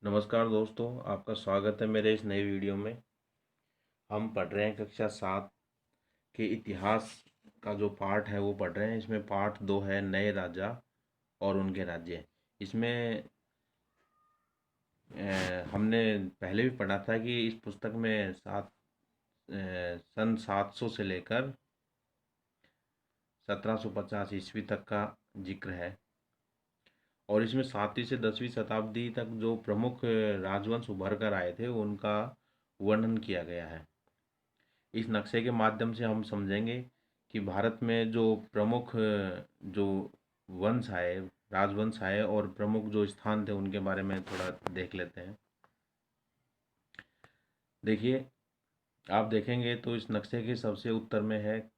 नमस्कार दोस्तों, आपका स्वागत है मेरे इस नए वीडियो में। हम पढ़ रहे हैं कक्षा 7 के इतिहास का जो पार्ट है वो पढ़ रहे हैं। इसमें पार्ट 2 है नए राजा और उनके राज्य। इसमें हमने पहले भी पढ़ा था कि इस पुस्तक में सन 700 से लेकर 1750 ईस्वी तक का जिक्र है। और इसमें 7वीं से 10वीं शताब्दी तक जो प्रमुख राजवंश उभर कर आए थे उनका वर्णन किया गया है। इस नक्शे के माध्यम से हम समझेंगे कि भारत में जो प्रमुख जो वंश आए, राजवंश आए और प्रमुख जो स्थान थे उनके बारे में थोड़ा देख लेते हैं। देखिए, आप देखेंगे तो इस नक्शे के सबसे उत्तर में है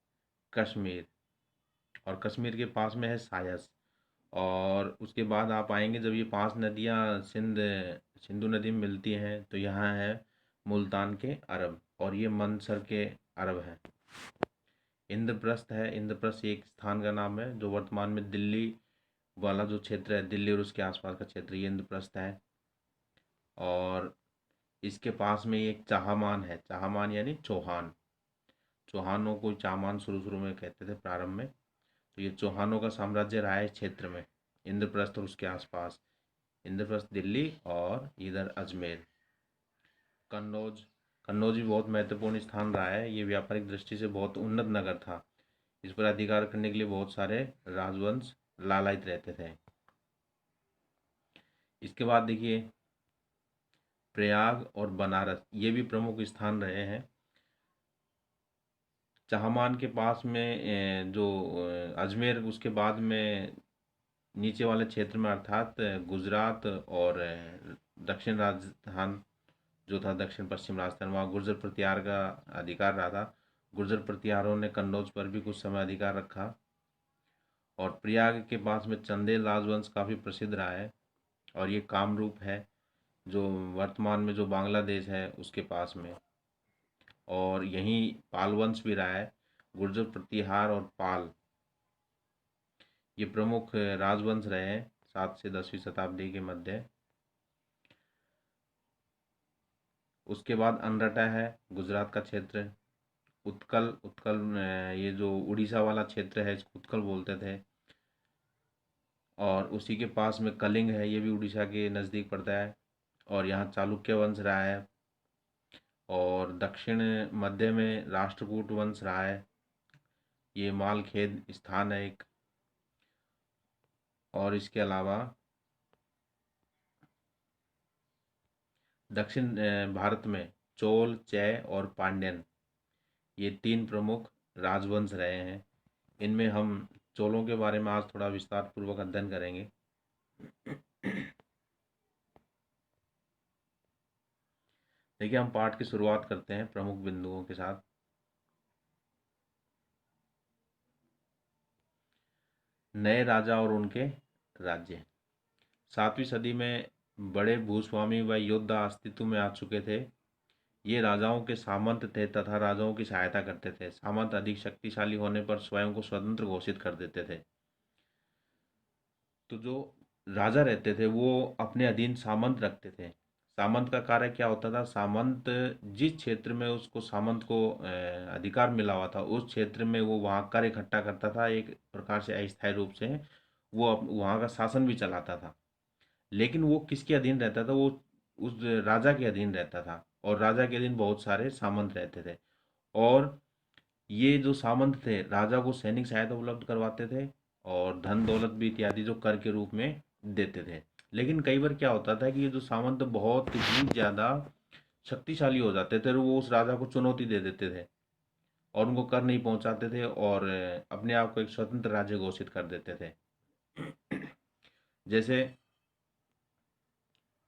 कश्मीर, और कश्मीर के पास में है सायस। और उसके बाद आप आएंगे, जब ये 5 नदियाँ सिंधु नदी में मिलती हैं तो यहाँ है मुल्तान के अरब, और ये मंदसर के अरब हैं। इंद्रप्रस्थ है, इंद्रप्रस्थ एक स्थान का नाम है जो वर्तमान में दिल्ली वाला जो क्षेत्र है, दिल्ली और उसके आसपास का क्षेत्र, ये इंद्रप्रस्थ है। और इसके पास में एक चाहमान है, चाहमान यानी चौहान। चौहानों को चाहमान शुरू शुरू में कहते थे प्रारंभ में। तो ये चौहानों का साम्राज्य रहा है इस क्षेत्र में, इंद्रप्रस्थ और उसके आसपास। इंद्रप्रस्थ दिल्ली और इधर अजमेर। कन्नौज, कन्नौज भी बहुत महत्वपूर्ण स्थान रहा है। ये व्यापारिक दृष्टि से बहुत उन्नत नगर था। इस पर अधिकार करने के लिए बहुत सारे राजवंश लालायित रहते थे। इसके बाद देखिए, प्रयाग और बनारस ये भी प्रमुख स्थान रहे हैं। चाहमान के पास में जो अजमेर, उसके बाद में नीचे वाले क्षेत्र में अर्थात गुजरात और दक्षिण राजस्थान जो था, दक्षिण पश्चिम राजस्थान, वहाँ गुर्जर प्रतिहार का अधिकार रहा था। गुर्जर प्रतिहारों ने कन्नौज पर भी कुछ समय अधिकार रखा। और प्रयाग के पास में चंदेल राजवंश काफ़ी प्रसिद्ध रहा है, और ये कामरूप है जो वर्तमान में जो बांग्लादेश है उसके पास में। और यहीं पाल वंश भी रहा है। गुर्जर प्रतिहार और पाल ये प्रमुख राजवंश रहे हैं 7 से 10वीं शताब्दी के मध्य। उसके बाद अनरटा है गुजरात का क्षेत्र। उत्कल, उत्कल ये जो उड़ीसा वाला क्षेत्र है इसको उत्कल बोलते थे। और उसी के पास में कलिंग है, ये भी उड़ीसा के नज़दीक पड़ता है, और यहाँ चालुक्य वंश रहा है। और दक्षिण मध्य में राष्ट्रकूट वंश रहा है, ये मालखेद स्थान है एक। और इसके अलावा दक्षिण भारत में चोल, चय और पांड्यन ये 3 प्रमुख राजवंश रहे हैं। इनमें हम चोलों के बारे में आज थोड़ा विस्तार पूर्वक अध्ययन करेंगे। देखिए, हम पाठ की शुरुआत करते हैं प्रमुख बिंदुओं के साथ। नए राजा और उनके राज्य। 7वीं सदी में बड़े भूस्वामी व योद्धा अस्तित्व में आ चुके थे। ये राजाओं के सामंत थे तथा राजाओं की सहायता करते थे। सामंत अधिक शक्तिशाली होने पर स्वयं को स्वतंत्र घोषित कर देते थे। तो जो राजा रहते थे वो अपने अधीन सामंत रखते थे। सामंत का कार्य क्या होता था? सामंत जिस क्षेत्र में उसको सामंत को अधिकार मिला हुआ था उस क्षेत्र में वो वहाँ कर इकट्ठा करता था, एक प्रकार से अस्थायी रूप से वो वहाँ का शासन भी चलाता था। लेकिन वो किसके अधीन रहता था? वो उस राजा के अधीन रहता था, और राजा के अधीन बहुत सारे सामंत रहते थे। और ये जो सामंत थे राजा को सैनिक सहायता उपलब्ध करवाते थे, और धन दौलत भी इत्यादि जो कर के रूप में देते थे। लेकिन कई बार क्या होता था कि ये जो सामंत बहुत ही ज़्यादा शक्तिशाली हो जाते थे, और वो उस राजा को चुनौती दे देते थे और उनको कर नहीं पहुंचाते थे, और अपने आप को एक स्वतंत्र राज्य घोषित कर देते थे। जैसे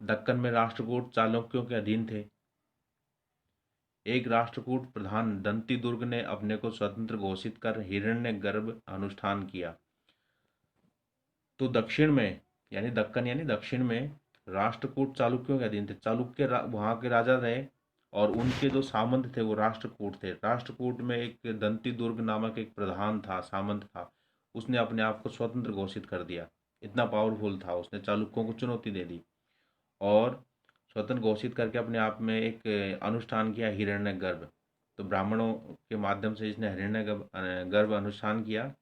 दक्कन में राष्ट्रकूट चालुक्यों के अधीन थे। एक राष्ट्रकूट प्रधान दंती दुर्ग ने अपने को स्वतंत्र घोषित कर हिरण्यगर्भ अनुष्ठान किया। तो दक्षिण में यानी दक्कन यानी दक्षिण में राष्ट्रकूट चालुक्यों के अधीन थे। चालुक्य वहाँ के राजा रहे, और उनके जो सामंत थे वो राष्ट्रकूट थे। राष्ट्रकूट में एक दंती दुर्ग नामक एक प्रधान था, सामंत था। उसने अपने आप को स्वतंत्र घोषित कर दिया, इतना पावरफुल था, उसने चालुक्यों को चुनौती दे दी। और स्वतंत्र घोषित करके अपने आप में एक अनुष्ठान किया हिरण्यगर्भ। तो ब्राह्मणों के माध्यम से इसने हिरण्यगर्भ अनुष्ठान किया।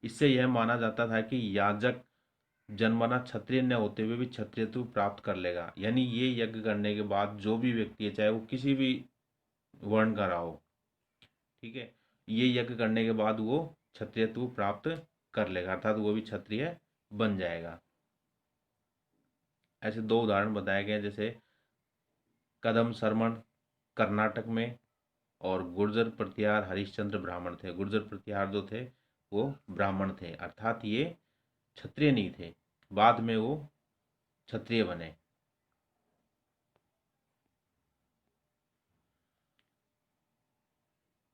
इससे यह माना जाता था कि याजक जन्मना क्षत्रिय न होते हुए भी क्षत्रियत्व प्राप्त कर लेगा। यानी ये यज्ञ करने के बाद जो भी व्यक्ति है, चाहे वो किसी भी वर्ण का रहा हो, ठीक है, ये यज्ञ करने के बाद वो क्षत्रियत्व प्राप्त कर लेगा, अर्थात वो भी क्षत्रिय बन जाएगा। ऐसे दो उदाहरण बताए गए, जैसे कदम सरमण कर्नाटक में, और गुर्जर प्रतिहार हरिश्चंद्र ब्राह्मण थे। गुर्जर प्रतिहार जो थे वो ब्राह्मण थे, अर्थात ये क्षत्रिय नहीं थे, बाद में वो क्षत्रिय बने।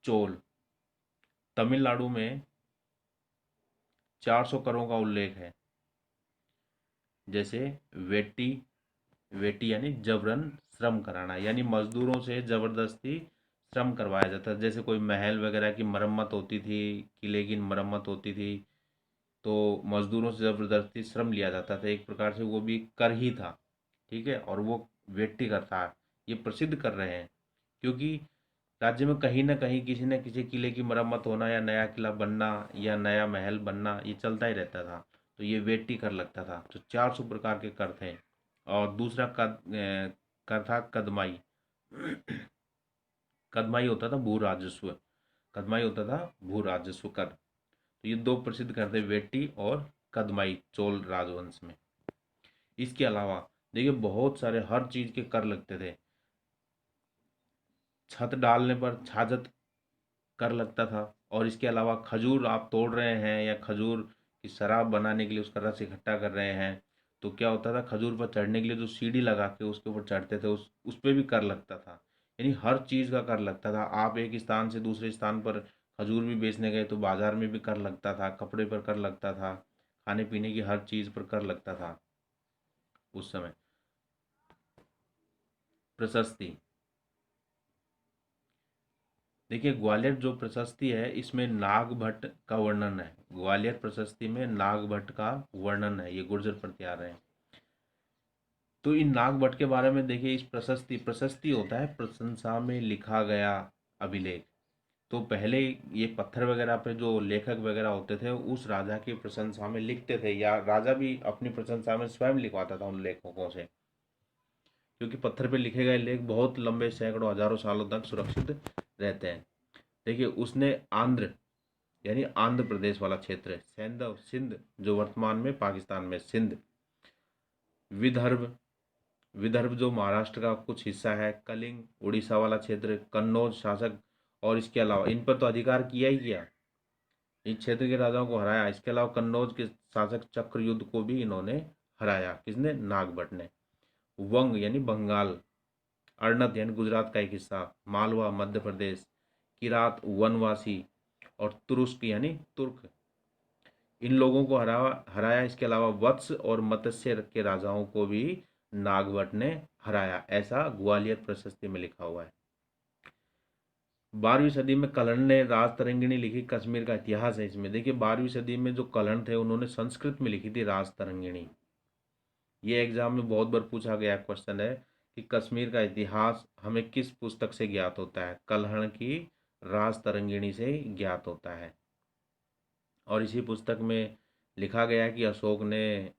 चोल, तमिलनाडु में 400 करों का उल्लेख है। जैसे वेटी, वेटी यानी जबरन श्रम कराना, यानी मजदूरों से जबरदस्ती श्रम करवाया जाता है। जैसे कोई महल वगैरह की मरम्मत होती थी, किले की मरम्मत होती थी, तो मजदूरों से ज़बरदस्ती श्रम लिया जाता था, एक प्रकार से वो भी कर ही था, ठीक है। और वो वेट्टी करता है, ये प्रसिद्ध कर रहे हैं, क्योंकि राज्य में कहीं ना कहीं किसी न किसी किले की मरम्मत होना, या नया किला बनना, या नया महल बनना, ये चलता ही रहता था। तो ये वेट्टी कर लगता था। तो 400 प्रकार के कर थे। और दूसरा कर था कदमाई। कदमाई होता था भू राजस्व, कदमाई होता था भू राजस्व कर। तो ये दो प्रसिद्ध कर थे, वेट्टी और कदमाई, चोल राजवंश में। इसके अलावा देखिए बहुत सारे हर चीज के कर लगते थे। छत डालने पर छाजत कर लगता था। और इसके अलावा खजूर आप तोड़ रहे हैं, या खजूर की शराब बनाने के लिए उसका रस इकट्ठा कर रहे हैं, तो क्या होता था, खजूर पर चढ़ने के लिए जो सीढ़ी लगा के उसके ऊपर चढ़ते थे, उस पर भी कर लगता था। यानी हर चीज़ का कर लगता था। आप एक स्थान से दूसरे स्थान पर खजूर भी बेचने गए तो बाजार में भी कर लगता था, कपड़े पर कर लगता था, खाने पीने की हर चीज़ पर कर लगता था उस समय। प्रशस्ति, देखिए ग्वालियर जो प्रशस्ति है इसमें नागभट्ट का वर्णन है। ग्वालियर प्रशस्ति में नागभट्ट का वर्णन है, ये गुर्जर प्रतिहार है। तो इन नागभट्ट के बारे में देखिए, इस प्रशस्ति, प्रशस्ति होता है प्रशंसा में लिखा गया अभिलेख। तो पहले ये पत्थर वगैरह पे जो लेखक वगैरह होते थे उस राजा की प्रशंसा में लिखते थे, या राजा भी अपनी प्रशंसा में स्वयं लिखवाता था उन लेखकों से, क्योंकि पत्थर पे लिखे गए लेख बहुत लंबे सैकड़ों हजारों सालों तक सुरक्षित रहते हैं। देखिए उसने आंध्र यानी आंध्र प्रदेश वाला क्षेत्र, सैंधव सिंध जो वर्तमान में पाकिस्तान में सिंध, विदर्भ, विदर्भ जो महाराष्ट्र का कुछ हिस्सा है, कलिंग उड़ीसा वाला क्षेत्र, कन्नौज शासक, और इसके अलावा इन पर तो अधिकार किया ही किया, इस क्षेत्र के राजाओं को हराया। इसके अलावा कन्नौज के शासक चक्रयुद्ध को भी इन्होंने हराया। किसने? नागभट्ट ने। वंग यानी बंगाल, अर्नत यानी गुजरात का एक हिस्सा, मालवा मध्य प्रदेश, किरात वनवासी, और तुरुस्क यानी तुर्क, इन लोगों को हराया। इसके अलावा वत्स और मत्स्य के राजाओं को भी नागभट्ट ने हराया, ऐसा ग्वालियर प्रशस्ति में लिखा हुआ है। 12वीं सदी में कलहण ने राज तरंगिणी लिखी, कश्मीर का इतिहास है इसमें। देखिए 12वीं सदी में जो कलहण थे उन्होंने संस्कृत में लिखी थी राज तरंगिणी। ये एग्जाम में बहुत बार पूछा गया क्वेश्चन है कि कश्मीर का इतिहास हमें किस पुस्तक से ज्ञात होता है? कलहण की राज तरंगिणी से ज्ञात होता है। और इसी पुस्तक में लिखा गया कि अशोक ने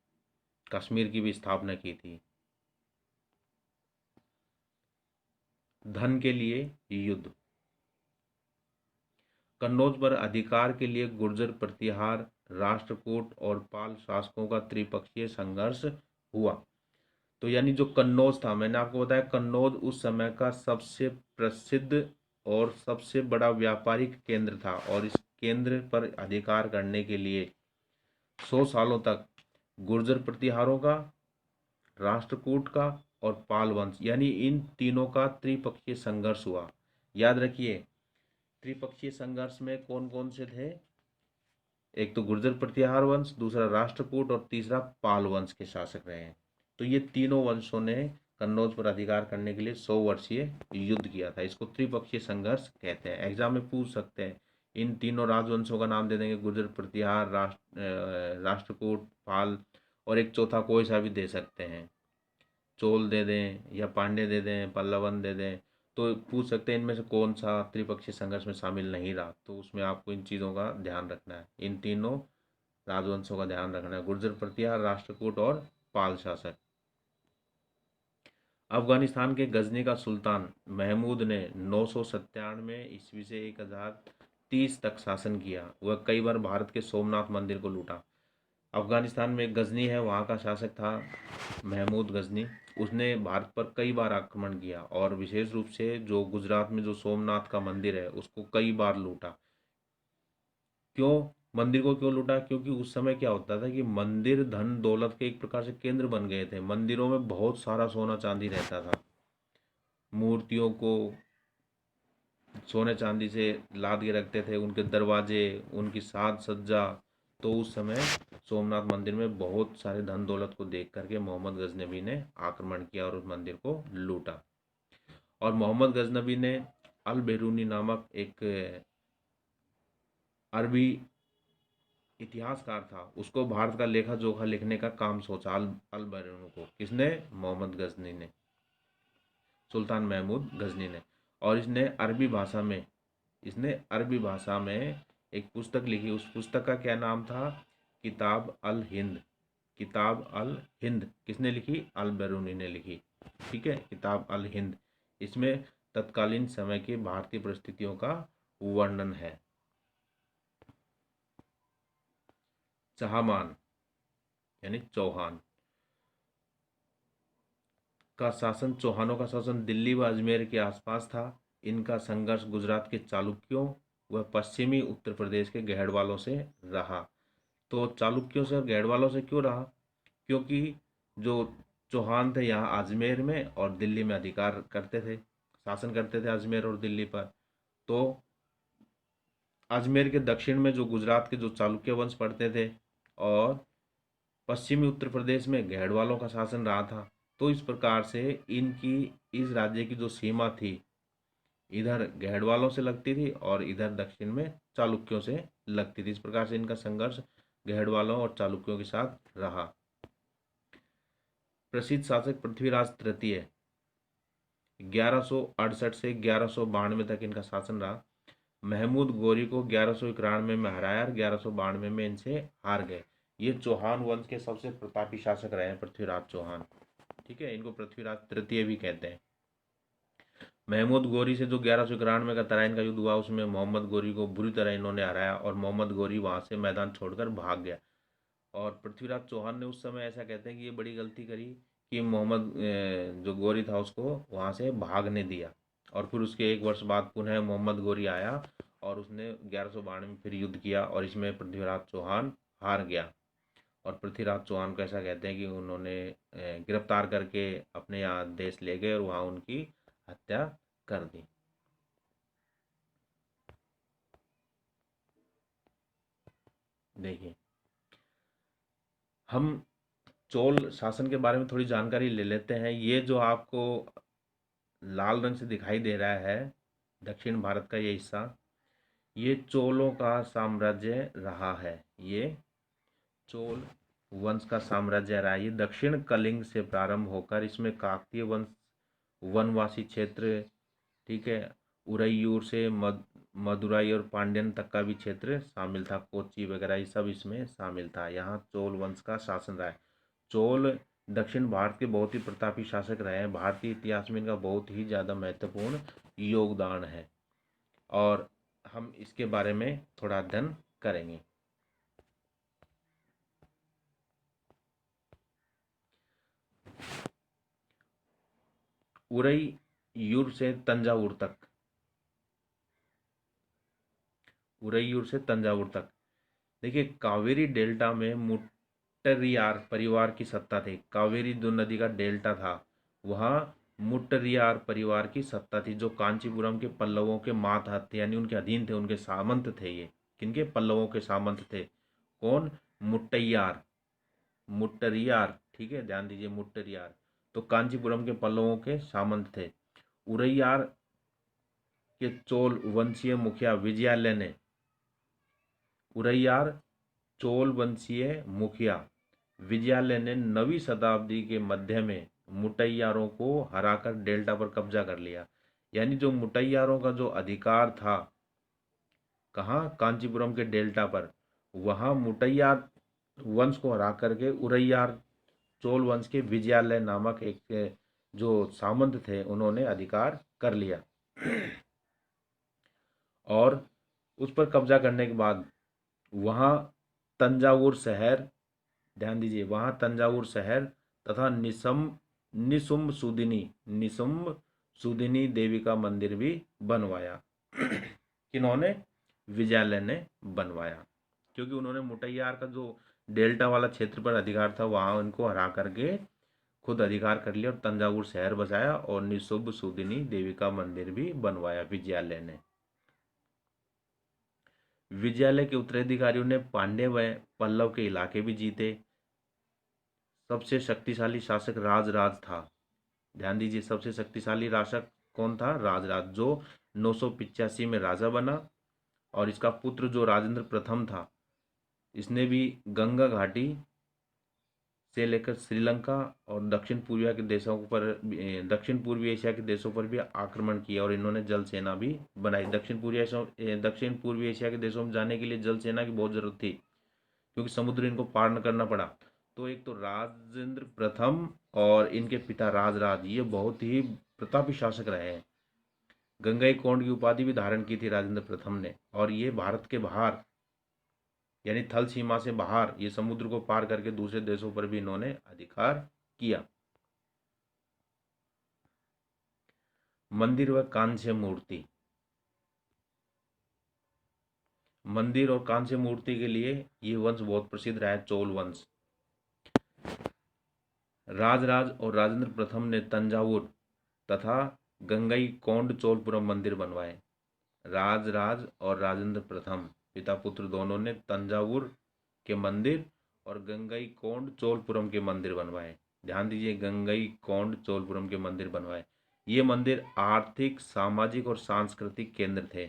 कश्मीर की भी स्थापना की थी। धन के लिए युद्ध, कन्नौज पर अधिकार के लिए गुर्जर प्रतिहार, राष्ट्रकूट और पाल शासकों का त्रिपक्षीय संघर्ष हुआ। तो यानी जो कन्नौज था, मैंने आपको बताया कन्नौज उस समय का सबसे प्रसिद्ध और सबसे बड़ा व्यापारिक केंद्र था, और इस केंद्र पर अधिकार करने के लिए 100 सालों तक गुर्जर प्रतिहारों का, राष्ट्रकूट का और पाल वंश, यानी इन तीनों का त्रिपक्षीय संघर्ष हुआ। याद रखिए त्रिपक्षीय संघर्ष में कौन कौन से थे? एक तो गुर्जर प्रतिहार वंश, दूसरा राष्ट्रकूट और तीसरा पाल वंश के शासक रहे हैं। तो ये तीनों वंशों ने कन्नौज पर अधिकार करने के लिए 100 वर्षीय युद्ध किया था। इसको त्रिपक्षीय संघर्ष कहते हैं। एग्जाम में पूछ सकते हैं, इन तीनों राजवंशों का नाम दे देंगे, गुर्जर प्रतिहार, राष्ट्रकूट, पाल, और एक चौथा कोई सा भी दे सकते हैं, चोल दे दें या पांड्य दे दें, पल्लवन दे दें, तो पूछ सकते हैं इनमें से कौन सा त्रिपक्षीय संघर्ष में शामिल नहीं रहा। तो उसमें आपको इन चीज़ों का ध्यान रखना है, इन तीनों राजवंशों का ध्यान रखना है, गुर्जर प्रतिहार, राष्ट्रकूट और पाल शासक। अफगानिस्तान के गजनी का सुल्तान महमूद ने 997 ईस्वी से 1030 तक शासन किया। वह कई बार भारत के सोमनाथ मंदिर को लूटा। अफगानिस्तान में गजनी है, वहाँ का शासक था महमूद गजनी। उसने भारत पर कई बार आक्रमण किया और विशेष रूप से जो गुजरात में जो सोमनाथ का मंदिर है उसको कई बार लूटा। क्यों मंदिर को क्यों लूटा? क्योंकि उस समय क्या होता था कि मंदिर धन दौलत के एक प्रकार से केंद्र बन गए थे। मंदिरों में बहुत सारा सोना चांदी रहता था, मूर्तियों को सोने चांदी से लाद के रखते थे, उनके दरवाजे, उनकी साज सज्जा। तो उस समय सोमनाथ मंदिर में बहुत सारे धन दौलत को देख करके मोहम्मद गजनबी ने आक्रमण किया और उस मंदिर को लूटा। और मोहम्मद गजनबी ने अल बेरूनी नामक एक अरबी इतिहासकार था, उसको भारत का लेखा जोखा लिखने का काम सोचा। अल बेरूनी को किसने? मोहम्मद गजनी ने, सुल्तान महमूद गजनी ने। और इसने अरबी भाषा में एक पुस्तक लिखी। उस पुस्तक का क्या नाम था? किताब अल हिंद। किताब अल हिंद किसने लिखी? अल बेरूनी ने लिखी। ठीक है, किताब अल हिंद। इसमें तत्कालीन समय की भारतीय परिस्थितियों का वर्णन है। चहामान यानी चौहान का शासन, चौहानों का शासन दिल्ली व अजमेर के आसपास था। इनका संघर्ष गुजरात के चालुक्यों व पश्चिमी उत्तर प्रदेश के गहड़वालों से रहा। तो चालुक्यों से और गहड़वालों से क्यों रहा? क्योंकि जो चौहान थे यहाँ अजमेर में और दिल्ली में अधिकार करते थे, शासन करते थे अजमेर और दिल्ली पर। तो अजमेर के दक्षिण में जो गुजरात के जो चालुक्य वंश पड़ते थे और पश्चिमी उत्तर प्रदेश में गहड़वालों का शासन रहा था। तो इस प्रकार से इनकी इस राज्य की जो सीमा थी, इधर गहड़वालों से लगती थी और इधर दक्षिण में चालुक्यों से लगती थी। इस प्रकार से इनका संघर्ष गहड़वालों और चालुक्यों के साथ रहा। प्रसिद्ध शासक पृथ्वीराज तृतीय 1168 से 1192 तक इनका शासन रहा। महमूद गोरी को 1191 में हराया और 1192 में इनसे हार गए। ये चौहान वंश के सबसे प्रतापी शासक रहे हैं पृथ्वीराज चौहान। ठीक है, इनको पृथ्वीराज तृतीय भी कहते हैं। महमूद गोरी से जो 1191 का तराइन का युद्ध हुआ उसमें मोहम्मद गोरी को बुरी तरह इन्होंने हराया और मोहम्मद गोरी वहां से मैदान छोड़कर भाग गया। और पृथ्वीराज चौहान ने उस समय ऐसा कहते हैं कि ये बड़ी गलती करी कि मोहम्मद जो गोरी था उसको वहां से भागने दिया। और फिर उसके एक वर्ष बाद पुनः मोहम्मद गोरी आया और उसने 1192 में फिर युद्ध किया और इसमें पृथ्वीराज चौहान हार गया। और पृथ्वीराज चौहान को ऐसा कहते हैं कि उन्होंने गिरफ्तार करके अपने यहाँ देश ले गए और वहाँ उनकी हत्या कर दी। देखिए, हम चोल शासन के बारे में थोड़ी जानकारी ले लेते हैं। ये जो आपको लाल रंग से दिखाई दे रहा है दक्षिण भारत का ये हिस्सा, ये चोलों का साम्राज्य रहा है। ये चोल वंश का साम्राज्य रहा है। ये दक्षिण कलिंग से प्रारंभ होकर इसमें काकतीय वंश वनवासी क्षेत्र, ठीक है, उरैयूर से मदुराई और पांड्यन तक का भी क्षेत्र शामिल था। कोच्चि वगैरह ये सब इसमें शामिल था। यहाँ चोल वंश का शासन रहा है। चोल दक्षिण भारत के बहुत ही प्रतापी शासक रहे हैं। भारतीय इतिहास में इनका बहुत ही ज़्यादा महत्वपूर्ण योगदान है और हम इसके बारे में थोड़ा अध्ययन करेंगे। उरैयूर से तंजावुर तक, उरैयूर से तंजावुर तक देखिए, कावेरी डेल्टा में मुट्टरियार परिवार की सत्ता थी। कावेरी जो नदी का डेल्टा था वहाँ मुट्टरियार परिवार की सत्ता थी, जो कांचीपुरम के पल्लवों के मातहत थे, यानी उनके अधीन थे, उनके सामंत थे। ये किनके? पल्लवों के सामंत थे। कौन? मुट्टैयार, मुट्टरियार। ठीक है, ध्यान दीजिए, मुट्टरियार तो कांचीपुरम के पल्लवों के सामंत थे। उरैयार के चोल वंशीय मुखिया विजयालय ने, उरैयार चोल वंशीय मुखिया विजयालय ने 9वीं शताब्दी के मध्य में मुटैयारों को हराकर डेल्टा पर कब्जा कर लिया। यानी जो मुटैयारों का जो अधिकार था कहाँ, कांचीपुरम के डेल्टा पर, वहाँ मुटैयार वंश को हरा करके उरैयार चोल वंश के विजयालय नामक एक जो सामंत थे उन्होंने अधिकार कर लिया। और उस पर कब्जा करने के बाद वहाँ तंजावुर शहर, ध्यान दीजिए, वहाँ तंजावुर शहर तथा निशुम्भ सुदिनी देवी का मंदिर भी बनवाया। किन्होंने, विजयालय ने बनवाया, क्योंकि उन्होंने मुटैयार का जो डेल्टा वाला क्षेत्र पर अधिकार था वहाँ उनको हरा करके खुद अधिकार कर लिया और तंजावुर शहर बसाया और निशुम्भ सुदिनी देवी का मंदिर भी बनवाया विजयालय ने। विजयालय के उत्तराधिकारियों ने पांड्य व पल्लव के इलाके भी जीते। सबसे शक्तिशाली शासक राजराज था। ध्यान दीजिए, सबसे शक्तिशाली शासक कौन था, राजराज, जो 985 में राजा बना। और इसका पुत्र जो राजेंद्र प्रथम था, इसने भी गंगा घाटी से लेकर श्रीलंका और दक्षिण पूर्वी एशिया के देशों पर भी आक्रमण किया और इन्होंने जल सेना भी बनाई। दक्षिण पूर्वी एशिया के देशों में जाने के लिए जल सेना की बहुत जरूरत थी, क्योंकि समुद्र इनको पार न करना पड़ा। तो एक तो राजेंद्र प्रथम और इनके पिता राजराज, ये बहुत ही प्रतापी शासक रहे हैं। गंगईकोंड की उपाधि भी धारण की थी राजेंद्र प्रथम ने, और ये भारत के बाहर यानी थल सीमा से बाहर ये समुद्र को पार करके दूसरे देशों पर भी इन्होंने अधिकार किया। मंदिर व कांस्य मूर्ति, मंदिर और कांस्य मूर्ति के लिए ये वंश बहुत प्रसिद्ध रहा है, चोल वंश। राजराज और राजेंद्र प्रथम ने तंजावुर तथा गंगईकोंड चोलपुरम मंदिर बनवाए। राजराज और राजेंद्र प्रथम पिता पुत्र दोनों ने तंजावुर के मंदिर और गंगईकोंड चोलपुरम के मंदिर बनवाए। ध्यान दीजिए, गंगईकोंड चोलपुरम के मंदिर बनवाए। ये मंदिर आर्थिक, सामाजिक और सांस्कृतिक केंद्र थे।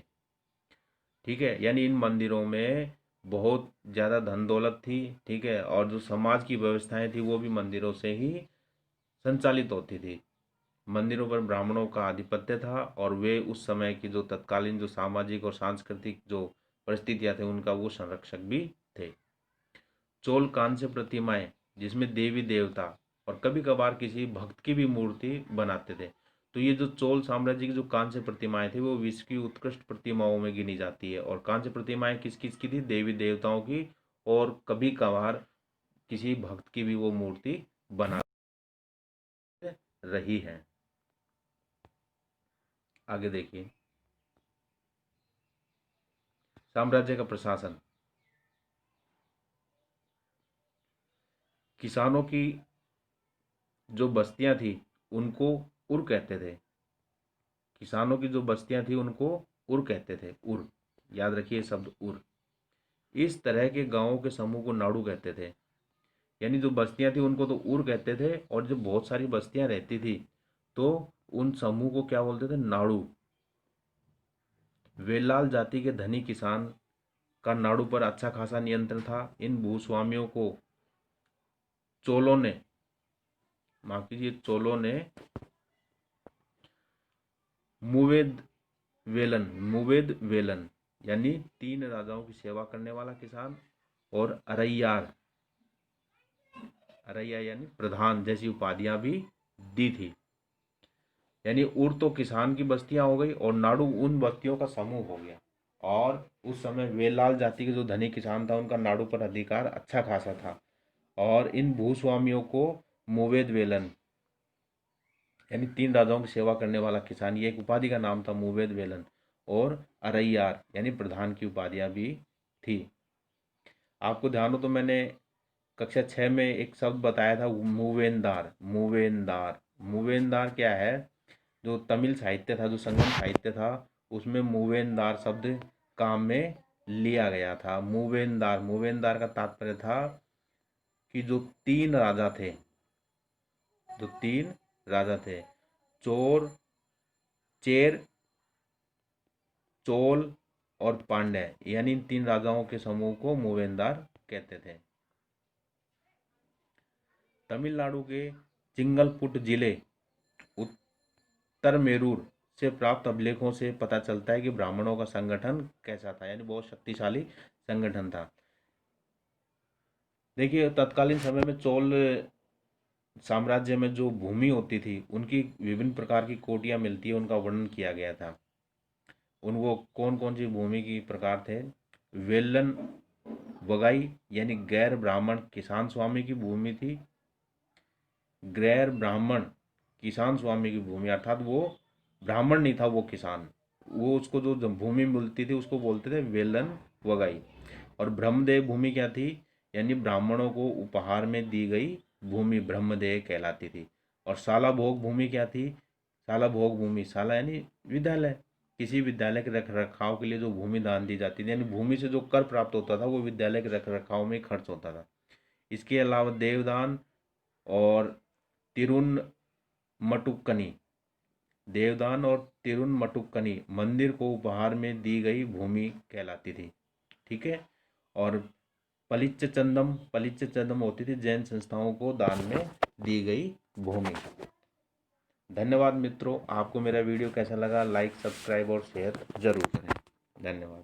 ठीक है, यानी इन मंदिरों में बहुत ज़्यादा धन दौलत थी। ठीक है, और जो समाज की व्यवस्थाएं थी वो भी मंदिरों से ही संचालित होती थी। मंदिरों पर ब्राह्मणों का आधिपत्य था और वे उस समय की जो तत्कालीन जो सामाजिक और सांस्कृतिक जो परिस्थितियां थे उनका वो संरक्षक भी थे। चोल कांस्य प्रतिमाएं, जिसमें देवी देवता और कभी कभार किसी भक्त की भी मूर्ति बनाते थे। तो ये जो चोल साम्राज्य की जो कांस्य प्रतिमाएं थी वो विश्व की उत्कृष्ट प्रतिमाओं में गिनी जाती है। और कांस्य प्रतिमाएं किस किस की थी, देवी देवताओं की, और कभी कभार किसी भक्त की भी वो मूर्ति बना रही है। आगे देखिए, साम्राज्य का प्रशासन। किसानों की जो बस्तियां थी उनको उर कहते थे। किसानों की जो बस्तियां थी उनको उर कहते थे, उर, याद रखिए शब्द उर। इस तरह के गांवों के समूह को नाड़ू कहते थे। यानी जो बस्तियां थी उनको तो उर कहते थे, और जब बहुत सारी बस्तियां रहती थी तो उन समूह को क्या बोलते थे, नाड़ू। वेलाल जाति के धनी किसान का नाड़ू पर अच्छा खासा नियंत्रण था। इन भूस्वामियों को चोलों ने, माफ कीजिए, चोलों ने मुवेद वेलन यानी 3 राजाओं की सेवा करने वाला किसान, और अरैयार, अरैया यानी प्रधान जैसी उपाधियां भी दी थी। यानी उर तो किसान की बस्तियां हो गई और नाड़ू उन बस्तियों का समूह हो गया। और उस समय वेलाल जाति के जो धनी किसान था उनका नाड़ू पर अधिकार अच्छा खासा था। और इन भूस्वामियों को मुवेद वेलन यानी 3 राजाओं की सेवा करने वाला किसान, ये एक उपाधि का नाम था, मुवेद वेलन। और अरैयार यानी प्रधान की उपाधियां भी थी। आपको ध्यान हो तो मैंने कक्षा 6 में एक शब्द बताया था, मूवेनदार। मूवेनदार, मूवेनदार क्या है, जो तमिल साहित्य था, जो संगम साहित्य था, उसमें मूवेनदार शब्द काम में लिया गया था। मूवेनदार, मूवेनदार का तात्पर्य था कि जो 3 राजा थे, जो 3 राजा थे, चोर, चेर, चोल और पांड्य, यानी इन 3 राजाओं के समूह को मूवेनदार कहते थे। तमिलनाडु के चिंगलपुट जिले उत्तर मेरूर से प्राप्त अभिलेखों से पता चलता है कि ब्राह्मणों का संगठन कैसा था, यानी बहुत शक्तिशाली संगठन था। देखिए तत्कालीन समय में चोल साम्राज्य में जो भूमि होती थी उनकी विभिन्न प्रकार की कोटियां मिलती है, उनका वर्णन किया गया था। उनको कौन कौन सी भूमि की प्रकार थे? वेलन वगाई यानी गैर ब्राह्मण किसान स्वामी की भूमि थी। गैर ब्राह्मण किसान स्वामी की भूमि अर्थात वो ब्राह्मण नहीं था, वो किसान, वो उसको जो भूमि मिलती थी उसको बोलते थे वेलन वगाई। और ब्रह्मदेव भूमि क्या थी? यानी ब्राह्मणों को उपहार में दी गई भूमि ब्रह्मदेव कहलाती थी। और शाला भोग भूमि क्या थी? शाला भोग भूमि, शाला यानी विद्यालय, किसी विद्यालय के रख रखाव के लिए जो भूमि दान दी जाती थी, यानी भूमि से जो कर प्राप्त होता था वो विद्यालय के रख रखाव में खर्च होता था। इसके अलावा देवदान और तिरुन मटुक्कनी, देवदान और तिरुन मटुक्कनी मंदिर को उपहार में दी गई भूमि कहलाती थी। ठीक है। और पलिच्च चंदम होती थी जैन संस्थाओं को दान में दी गई भूमि। धन्यवाद मित्रों, आपको मेरा वीडियो कैसा लगा? लाइक, सब्सक्राइब और शेयर जरूर करें। धन्यवाद।